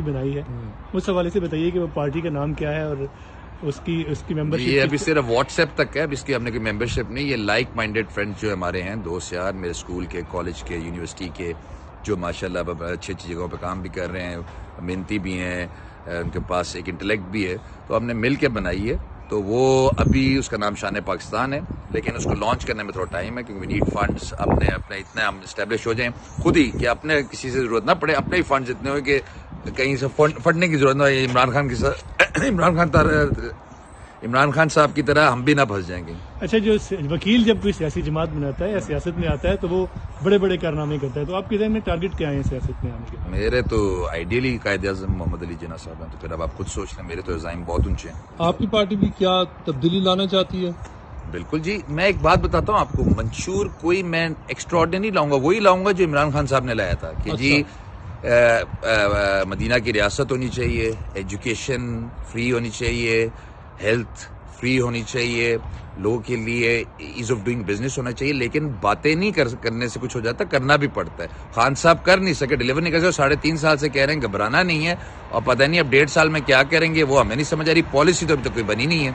بنائی ہے، اس حوالے سے بتائیے کہ وہ پارٹی کا نام کیا ہے اور اس کی ممبرشپ؟ یہ ابھی صرف واٹس ایپ تک ہے، اب اس کی ہم نے کوئی ممبرشپ نہیں. یہ لائک مائنڈیڈ فرینڈ جو ہمارے ہیں، دوست یار میرے اسکول کے، کالج کے، یونیورسٹی کے، جو ماشاءاللہ اب اچھی جگہوں پہ کام بھی کر رہے ہیں، محنتی بھی ہیں، ان کے پاس ایک انٹلیکٹ بھی ہے، تو ہم نے مل کے بنائی ہے. تو وہ ابھی اس کا نام شان پاکستان ہے، لیکن اس کو لانچ کرنے میں تھوڑا ٹائم ہے، کیونکہ وی نیڈ فنڈس. اپنے اتنا ہم اسٹیبلش ہو جائیں خود ہی کہ اپنے کسی سے ضرورت نہ پڑے، اپنے ہی فنڈز اتنے ہوئے کہ کہیں سے فنڈنے کی ضرورت نہ ہو. عمران خان صاحب کی طرح ہم بھی نہ پھنس جائیں گے. اچھا، جو وکیل جب کوئی سیاسی جماعت بناتا ہے یا سیاست میں آتا ہے تو وہ بڑے بڑے کارنامے کرتا ہے، تو آپ کے ذہن میں ٹارگٹ کیا ہیں سیاست میں آنے کے؟ میرے تو آئیڈیلی قائد اعظم محمد علی جناح صاحب ہیں، تو پھر اب آپ خود سوچ لیں، میرے تو عزائم بہت اونچے ہیں. آپ کی پارٹی بھی کیا تبدیلی لانا چاہتی ہے؟ بالکل جی. میں ایک بات بتاتا ہوں آپ کو، منشور کوئی میں ایکسٹراڈنری لاؤں گا، وہی لاؤں گا جو عمران خان صاحب نے لایا تھا کہ جی مدینہ کی ریاست ہونی چاہیے، ایجوکیشن فری ہونی چاہیے، ہیلتھ فری ہونی چاہیے، لوگوں کے لیے ایز آف ڈوئنگ بزنس ہونا چاہیے. لیکن باتیں نہیں کرنے سے کچھ ہو جاتا، کرنا بھی پڑتا ہے. خان صاحب کر نہیں سکے، ڈیلیور نہیں کر سکے، 3.5 سال سے کہہ رہے ہیں، گھبرانا نہیں ہے، اور پتہ نہیں اب 1.5 سال میں کیا کریں گے وہ ہمیں نہیں سمجھ آ رہی. پالیسی تو ابھی تک کوئی بنی نہیں ہے.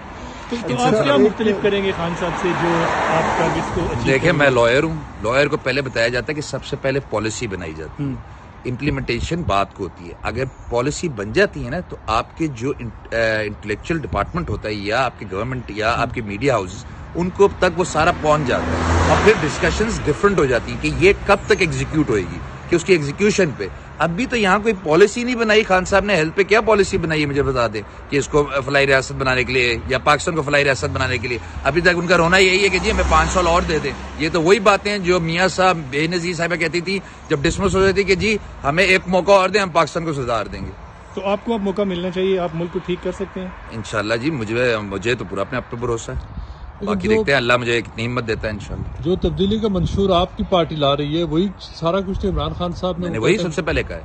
تو آپ کیا مختلف کریں گے خان صاحب سے جو آپ ٹارگٹس کو اچیو؟ دیکھیں، میں لائر ہوں، لائر کو پہلے بتایا جاتا ہے کہ سب سے پہلے پالیسی بنائی جاتی ہے، امپلیمنٹیشن بعد کو ہوتی ہے. اگر پالیسی بن جاتی ہے نا تو آپ کے جو انٹلیکچوئل ڈپارٹمنٹ ہوتا ہے یا آپ کی گورنمنٹ یا آپ کے میڈیا ہاؤسز، ان کو تک وہ سارا پہنچ جاتا ہے، اور پھر ڈسکشنز ڈفرنٹ ہو جاتی ہیں کہ یہ کب تک ایگزیکیوٹ ہوئے گی، کہ اس کی ایگزیکیوشن پہ. ابھی تو یہاں کوئی پالیسی نہیں بنائی. خان صاحب نے ہیلتھ پہ کیا پالیسی بنائی ہے مجھے بتا دیں، کہ اس کو فلاحی ریاست بنانے کے لیے یا پاکستان کو فلاحی ریاست بنانے کے لیے. ابھی تک ان کا رونا یہی ہے کہ جی ہمیں 5 سال اور دے دیں. یہ تو وہی باتیں ہیں جو میاں صاحب بے نظیر صاحبہ کہتی تھی جب ڈسمس ہو جاتی کہ جی ہمیں ایک موقع اور دیں، ہم پاکستان کو سدھار دیں گے. تو آپ کو اب موقع ملنا چاہیے، آپ ملک کو ٹھیک کر سکتے ہیں انشاءاللہ جی. مجھے تو پورا اپنے آپ پہ بھروسہ ہے، باقی دیکھتے ہیں اللہ مجھے کتنی ہمت دیتا ہے انشاءاللہ. جو تبدیلی کا منشور آپ کی پارٹی لا رہی ہے وہی سارا کچھ عمران خان صاحب نے وہی سب سے پہلے کہا ہے.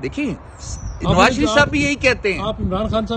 دیکھیے نواز شریف صاحب بھی یہی کہتے ہیں. آپ عمران خان صاحب